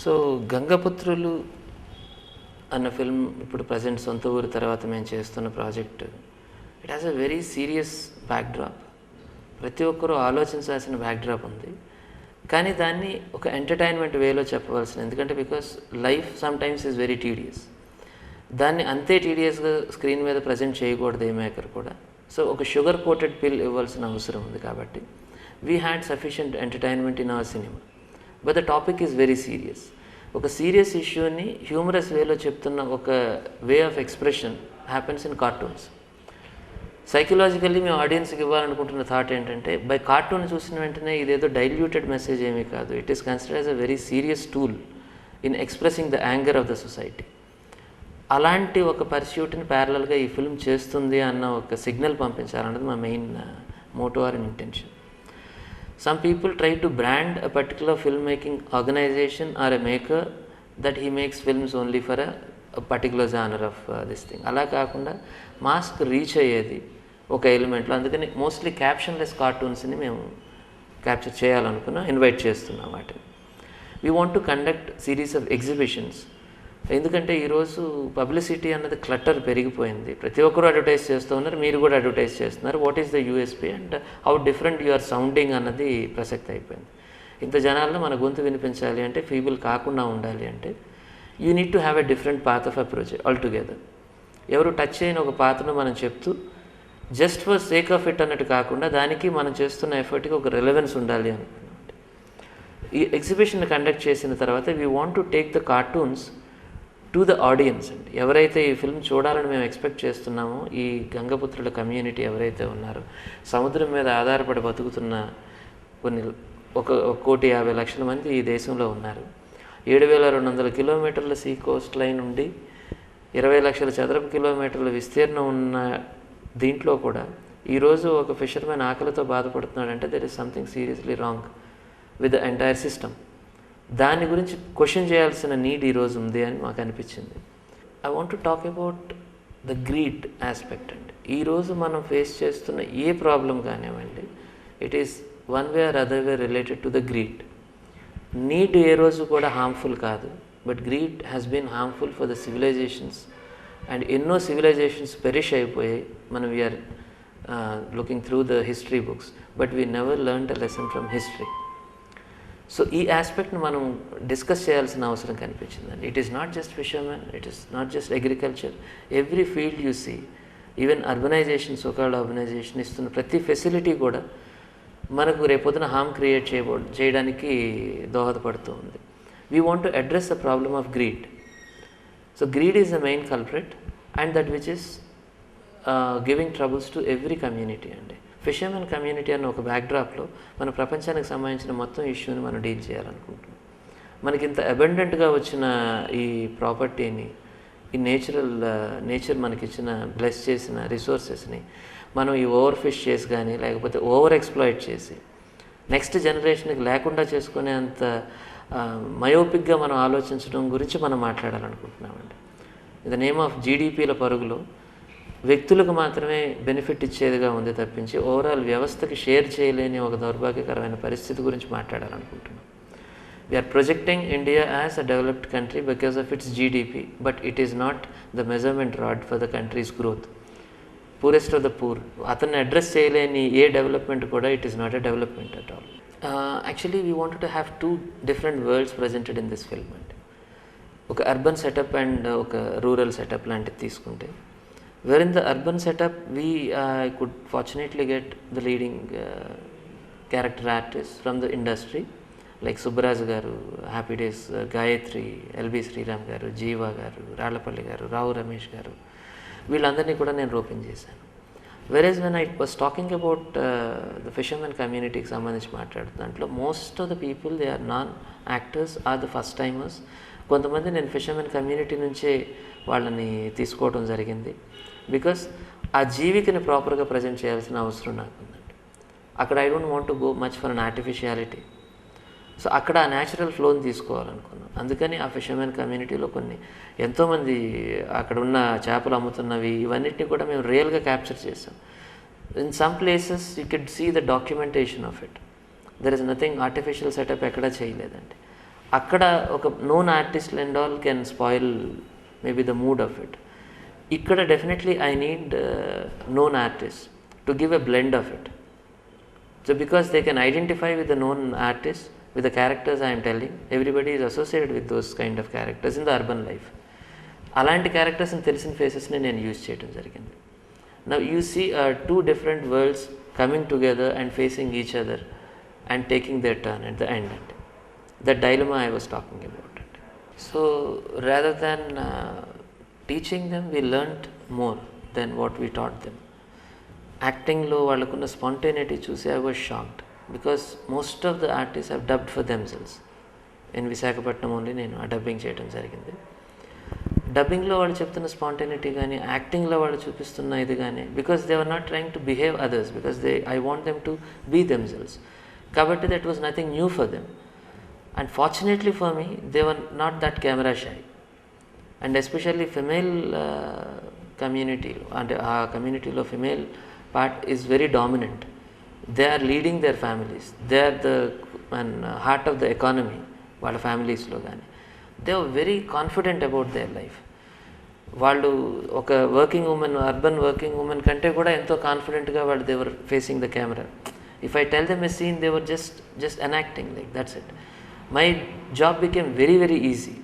So 'గంగపుత్రులు' అన్న film ఇప్పుడు present 'సొంత ఊరు' తర్వాత మేము చేస్తున్న project. It has a very serious backdrop. ప్రతి ఒక్కరూ ఆలోచించాల్సిన బ్యాక్‌డ్రాప్ ఉంది. కానీ దాన్ని ఒక ఎంటర్‌టైన్‌మెంట్ వేలో చెప్పవలసిన, ఎందుకంటే because life sometimes is very tedious. దాన్ని అంతే టీడియస్‌గా స్క్రీన్ మీద ప్రజెంట్ చేయకూడదు ఏ మేకర్ కూడా. సో ఒక షుగర్ కోటెడ్ పిల్ ఇవ్వాల్సిన అవసరం ఉంది. కాబట్టి we had sufficient entertainment in our cinema. But the topic is very serious. ఒక సీరియస్ ఇష్యూని హ్యూమరస్ వేలో చెప్తున్న ఒక way of expression happens in cartoons. Psychologically మేము ఆడియన్స్కి ఇవ్వాలనుకుంటున్న థాట్ ఏంటంటే, బై కార్టూన్ చూసిన వెంటనే ఇదేదో డైల్యూటెడ్ మెసేజ్ ఏమీ కాదు. It is considered as a very serious tool in expressing the anger of the society. అలాంటి ఒక పర్స్యూట్ని ప్యారలల్గా ఈ ఫిల్మ్ చేస్తుంది అన్న ఒక సిగ్నల్ పంపించాలన్నది మా main motto or intention. Some people try to brand a particular filmmaking organization or a maker that he makes films only for a particular genre of this thing. అలా కాకుండా మాస్క్ రీచ్ అయ్యేది ఒక ఎలిమెంట్లో. అందుకని mostly క్యాప్షన్లెస్ కార్టూన్స్ని మేము capture చేయాలనుకున్నాం, invite చేస్తున్నాం వాటిని. We want to conduct series of exhibitions. ఎందుకంటే ఈరోజు పబ్లిసిటీ అన్నది క్లటర్ పెరిగిపోయింది. ప్రతి ఒక్కరూ అడ్వర్టైజ్ చేస్తూ ఉన్నారు, మీరు కూడా అడ్వర్టైజ్ చేస్తున్నారు. What is the USP and how different you are sounding అన్నది ప్రసక్తి అయిపోయింది. ఇంత జనాల్లో మన గొంతు వినిపించాలి అంటే, ఫీబుల్ కాకుండా ఉండాలి అంటే, you need to have a different path of approach altogether. ఎవరు టచ్ చేయని ఒక పాత్రను మనం చెప్తూ just for sake of it అన్నట్టు కాకుండా, దానికి మనం చేస్తున్న ఎఫర్ట్కి ఒక రెలవెన్స్ ఉండాలి అనుకున్నాం. ఈ ఎగ్జిబిషన్ కండక్ట్ చేసిన తర్వాత we want to take the cartoons to the audience అండి. ఎవరైతే ఈ ఫిల్మ్ చూడాలని మేము ఎక్స్పెక్ట్ చేస్తున్నామో, ఈ గంగపుత్రుల కమ్యూనిటీ ఎవరైతే ఉన్నారో, సముద్రం మీద ఆధారపడి బతుకుతున్న కొన్ని 1,50,00,000 మంది ఈ దేశంలో ఉన్నారు. 7,200 కిలోమీటర్ల సీ కోస్ట్ లైన్ ఉండి 20 లక్షల చదరపు కిలోమీటర్ల విస్తీర్ణం ఉన్న దీంట్లో కూడా ఈరోజు ఒక ఫిషర్మెన్ ఆకలితో బాధపడుతున్నాడంటే there is something seriously wrong with the entire system. దాని గురించి క్వశ్చన్ చేయాల్సిన నీడ్ ఈరోజు ఉంది అని మాకు అనిపించింది. I want to talk about the greed aspect అండి. ఈరోజు మనం ఫేస్ చేస్తున్న ఏ ప్రాబ్లం కానివ్వండి, it is one way or other way related to the greed. Need ఏ రోజు కూడా హార్మ్ఫుల్ కాదు, but greed has been harmful for the civilizations. And ఎన్నో సివిలైజేషన్స్ పెరిష్ అయిపోయాయి. మనం we are looking through the history books, but we never learned a lesson from history. So ఈ ఆస్పెక్ట్ని మనం డిస్కస్ చేయాల్సిన అవసరం కనిపించిందండి. It is not just fishermen, it is not just agriculture. Every field you see, even urbanisation, so called urbanisation ఇస్తున్న ప్రతి facility కూడా మనకు రేపొద్దున హార్మ్ క్రియేట్ చేయడానికి దోహదపడుతూ ఉంది. We want to address the problem of greed. So greed is the main culprit and that which is giving troubles to every community అండి. Fishermen community అన్న ఒక బ్యాక్డ్రాప్లో మన ప్రపంచానికి సంబంధించిన మొత్తం ఇష్యూని మనం డీల్ చేయాలనుకుంటున్నాం. మనకి ఇంత అబండెంట్గా వచ్చిన ఈ ప్రాపర్టీని, ఈ నేచర్ మనకిచ్చిన బ్లెస్ చేసిన రిసోర్సెస్ని మనం ఈ ఓవర్ ఫిష్ చేసి కానీ, లేకపోతే ఓవర్ ఎక్స్ప్లాయిట్ చేసి నెక్స్ట్ జనరేషన్కి లేకుండా చేసుకునే అంత మయోపిక్గా మనం ఆలోచించడం గురించి మనం మాట్లాడాలనుకుంటున్నామండి. ఇన్ ద నేమ్ ఆఫ్ జీడిపిల పరుగులో వ్యక్తులకు మాత్రమే బెనిఫిట్ ఇచ్చేదిగా ఉంది తప్పించి ఓవరాల్ వ్యవస్థకి షేర్ చేయలేని ఒక దౌర్భాగ్యకరమైన పరిస్థితి గురించి మాట్లాడాలనుకుంటున్నాం. We are projecting India as a developed country because of its GDP, but it is not the measurement rod for the country's growth. Poorest of the poor అతన్ని అడ్రస్ చేయలేని ఏ డెవలప్మెంట్ కూడా it is not a development at all. Actually we wanted to have 2 different worlds presented in this film అండి. ఒక urban setup and ఒక rural setup లాంటిది తీసుకుంటే, where in the urban setup I could fortunately get the leading character artists from the industry like Subbaraj garu, Happy Days, Gayatri, LB Sriram garu, Jeeva garu, Ralapalli garu, Rao Ramesh garu, వీళ్ళందరినీ కూడా నేను reopen చేశాను. Whereas when I was talking about the fishermen కమ్యూనిటీకి సంబంధించి మాట్లాడుతున్న దాంట్లో most of the people they are non actors are the first timers. కొంతమంది నేను ఫిషర్మెన్ కమ్యూనిటీ నుంచే వాళ్ళని తీసుకోవడం జరిగింది. బికాస్ ఆ జీవికని ప్రాపర్గా ప్రజెంట్ చేయాల్సిన అవసరం నాకు ఉందండి. అక్కడ I don't want to go much for an artificiality. So అక్కడ ఆ న్యాచురల్ ఫ్లోని తీసుకోవాలనుకున్నాం. అందుకని ఆ ఫిషర్మెన్ కమ్యూనిటీలో ఎంతోమంది అక్కడ ఉన్న చేపలు అమ్ముతున్నవి ఇవన్నిటిని కూడా మేము రియల్గా క్యాప్చర్ చేసాం. In some places you could see the documentation of it. There is nothing artificial setup ఎక్కడా చేయలేదండి. అక్కడ ఒక non artist and all can spoil maybe the mood of it. ఇక్కడ definitely I need known artists to give a blend of it. So because they can identify with the known artists, with the characters I am telling, everybody is associated with those kind of characters in the urban life. అలాంటి క్యారెక్టర్స్ని తెలిసిన ఫేసెస్ని నేను use చేయడం జరిగింది. Now you see two different worlds coming together and facing each other and taking their turn at the end. That dilemma I was talking about. So rather than teaching them, we learnt more than what we taught them. యాక్టింగ్లో వాళ్ళకున్న spontaneity చూసి I was shocked because most of the artist have dubbed for themselves. In Visakhapatnam only నేను ఆ dubbing చేయడం జరిగింది. డబ్బింగ్లో వాళ్ళు చెప్తున్న spontaneity కానీ యాక్టింగ్లో వాళ్ళు చూపిస్తున్న ఇది కానీ because they are not trying to behave others because I want them to be themselves. కాబట్టి that was nothing new for them. And fortunately for me they were not that camera shy. And especially female కమ్యూనిటీలో అంటే ఆ కమ్యూనిటీలో female part is very dominant. They are leading their families. They are the heart of the economy. వాళ్ళ ఫ్యామిలీస్లో కానీ they are very confident about their life. వాళ్ళు ఒక working women, urban working women కంటే కూడా ఎంతో కాన్ఫిడెంట్గా వాళ్ళు they were facing the camera. If I tell them a scene they were just enacting like that's it. My job became very very easy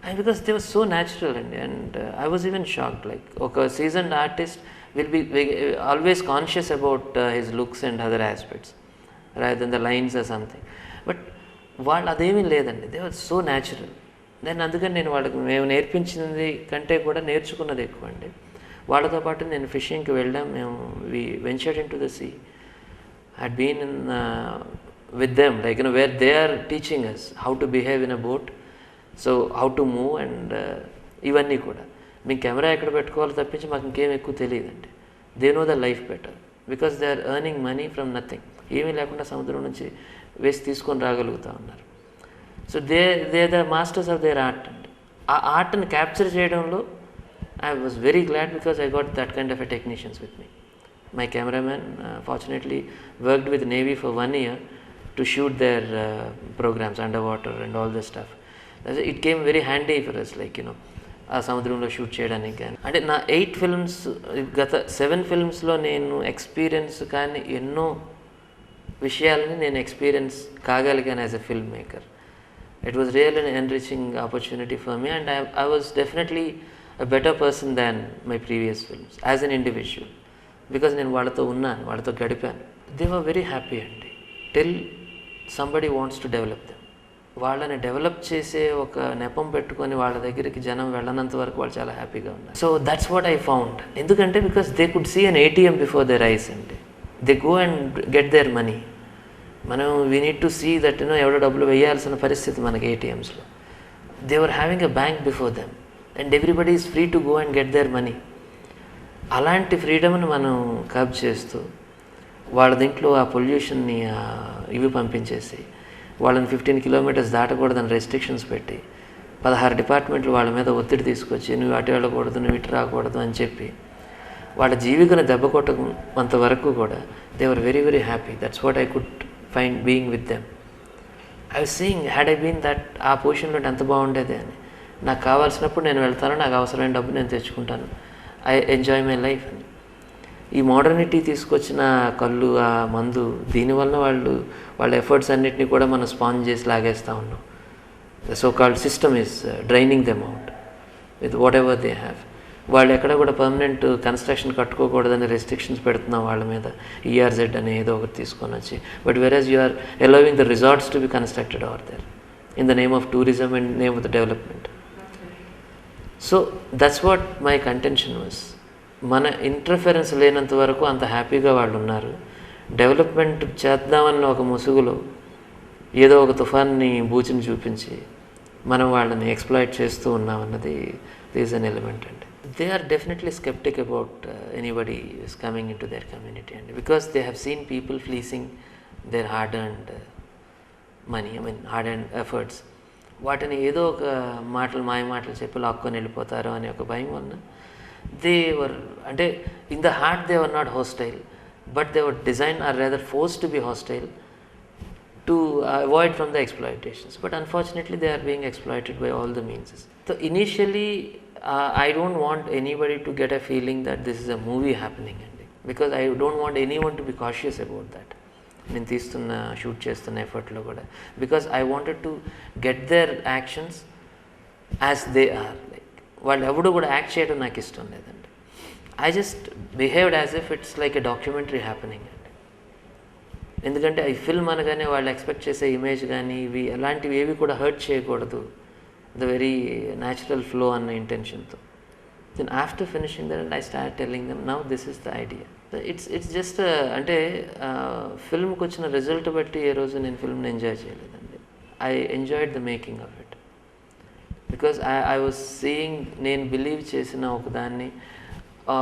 and because they were so natural and I was even shocked. Like ఒక seasoned artist will be always conscious about his looks and other aspects rather than the lines or something. But వాళ్ళు అదేమీ లేదండి, they are so natural. Then అందుకని నేను వాళ్ళకి మేము నేర్పించింది కంటే కూడా నేర్చుకున్నది ఎక్కువ అండి. వాళ్ళతో పాటు నేను ఫిషింగ్కి వెళ్ళాం. మేము we ventured into the sea. Had been in with them like where they are teaching us how to behave in a boat, so how to move and ఇవన్నీ కూడా. మీకు కెమెరా ఎక్కడ పెట్టుకోవాలో తప్పించి మాకు ఇంకేం ఎక్కువ తెలియదండి. They know the life better because they are earning money from nothing. ఏమీ లేకుండా సముద్రం నుంచి వేసి తీసుకొని రాగలుగుతూ ఉన్నారు. So they the masters of their art అండి. ఆ ఆర్ట్ని క్యాప్చర్ చేయడంలో I was very glad because I got that kind of a technicians with me. My cameraman fortunately worked with navy for 1 year to shoot their programs underwater and all this stuff. It came very handy for us, like ఆ సముద్రంలో shoot చేయడానికి కానీ. అంటే నా 8 films, గత 7 filmsలో నేను experience కానీ ఎన్నో విషయాలని నేను ఎక్స్పీరియన్స్ కాగలిగాను as a film maker. It was real and enriching opportunity for me and I was definitely a better person than my previous films as an individual because నేను వాళ్ళతో ఉన్నాను, వాళ్ళతో గడిపాను. దే వర్ వెరీ హ్యాపీ అండి till somebody wants to develop them. వాళ్ళని develop చేసే ఒక నెపం పెట్టుకొని వాళ్ళ దగ్గరికి జనం వెళ్ళనంత వరకు వాళ్ళు చాలా హ్యాపీగా ఉన్నారు. So that's what I found. ఎందుకంటే because they could see an ATM before their eyes అండి. They go and get their money. మనం we need to see that ఎవడో డబ్బులు వేయాల్సిన పరిస్థితి మనకి ATMsలో. They were having a bank before them and everybody is free to go and get their money. అలాంటి ఫ్రీడమ్ని మనం కబ్ చేస్తూ వాళ్ళ దీంట్లో ఆ పొల్యూషన్ని ఇవి పంపించేసి వాళ్ళని 15 kilometers దాటకూడదని రెస్ట్రిక్షన్స్ పెట్టి 16 డిపార్ట్మెంట్లు వాళ్ళ మీద ఒత్తిడి తీసుకొచ్చి నువ్వు అటు వెళ్ళకూడదు, నువ్వు ఇటు రాకూడదు అని చెప్పి వాళ్ళ జీవికను దెబ్బ కొట్టకంత వరకు కూడా they were very very happy. That's what I could find being with them. I was seeing had I been that ఆ పొజిషన్లో ఎంత బాగుండేది అని. నాకు కావాల్సినప్పుడు నేను వెళ్తాను, నాకు అవసరమైన డబ్బు నేను తెచ్చుకుంటాను, ఐ ఎంజాయ్ మై లైఫ్ అని. ఈ మోడర్నిటీ తీసుకొచ్చిన కళ్ళు, ఆ మందు, దీనివల్ల వాళ్ళ ఎఫర్ట్స్ అన్నిటినీ కూడా మనం స్పాన్ చేసి లాగేస్తూ ఉన్నాం. The so called system is draining them out with what ever they have. వాళ్ళు ఎక్కడ కూడా పర్మనెంట్ కన్స్ట్రక్షన్ కట్టుకోకూడదని రెస్ట్రిక్షన్స్ పెడుతున్నాం వాళ్ళ మీద. ERZ అని ఏదో ఒకటి తీసుకొని వచ్చి. But whereas you are allowing the resorts to be constructed over there in the name of tourism and name of the development. So that's what my contention was. మన interference లేనంత వరకు అంత హ్యాపీగా వాళ్ళు ఉన్నారు. డెవలప్మెంట్ చేద్దామన్న ఒక ముసుగులో ఏదో ఒక తుఫాన్ని బూచిని చూపించి మనం వాళ్ళని ఎక్స్ప్లాయిట్ చేస్తూ ఉన్నామన్నది ఈజ్ అన్ ఎలిమెంట్ అండి. They are definitely skeptic about anybody is coming into their community అండి because they have seen people fleecing their hard and money, hard and efforts. వాటిని ఏదో ఒక మాయ మాటలు చెప్పి లాక్కొని వెళ్ళిపోతారు అనే ఒక భయం వలన they were, అంటే in the heart they were not hostile, but they were designed or rather forced to be hostile to avoid from the exploitations. But unfortunately, they are being exploited by all the means. So initially, I don't want anybody to get a feeling that this is a movie happening, because I don't want anyone to be cautious about that. నేను తీస్తున్న shoot చేస్తున్న ఎఫర్ట్లో కూడా, because I wanted to get their actions as they are. Like వాళ్ళు ఎవడు కూడా act చేయడం నాకు ఇష్టం లేదండి. I just behaved as if it's like a documentary happening అండి. ఎందుకంటే ఈ ఫిల్మ్ అనగానే వాళ్ళు ఎక్స్పెక్ట్ చేసే ఇమేజ్ కానీ ఇవి అలాంటివి ఏవి కూడా హర్ట్ చేయకూడదు, ద వెరీ న్యాచురల్ ఫ్లో అన్న ఇంటెన్షన్తో. Then after finishing that I start telling them now this is the idea. It's just అంటే ఫిల్మ్కి వచ్చిన రిజల్ట్ బట్టి ఏ రోజు నేను ఫిల్మ్ని ఎంజాయ్ చేయలేదండి. I enjoyed the making of it, because I was seeing, నేను బిలీవ్ చేసిన ఒకదాన్ని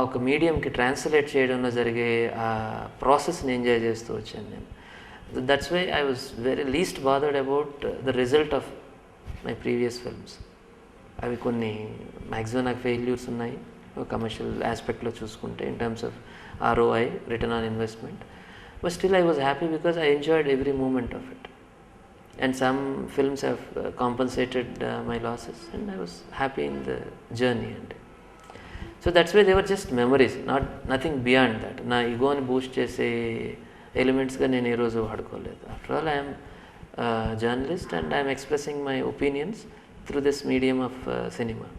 ఒక మీడియంకి ట్రాన్స్లేట్ చేయడంలో జరిగే ఆ ప్రాసెస్ని ఎంజాయ్ చేస్తూ వచ్చాను నేను. That's why I was very least bothered about the result of my previous films. అవి కొన్ని మ్యాక్సిమం నాకు ఫెయిల్యూర్స్ ఉన్నాయి కమర్షియల్ ఆస్పెక్ట్లో చూసుకుంటే, in terms of ROI, return on investment, but still I was happy because I enjoyed every moment of it, and some films have compensated my losses, and I was happy in the journey. And so that's why they were just memories, nothing beyond that. Na ego ni boost chese elements ga nenu ee roju vadukoledu. After all, I am a journalist and I am expressing my opinions through this medium of cinema.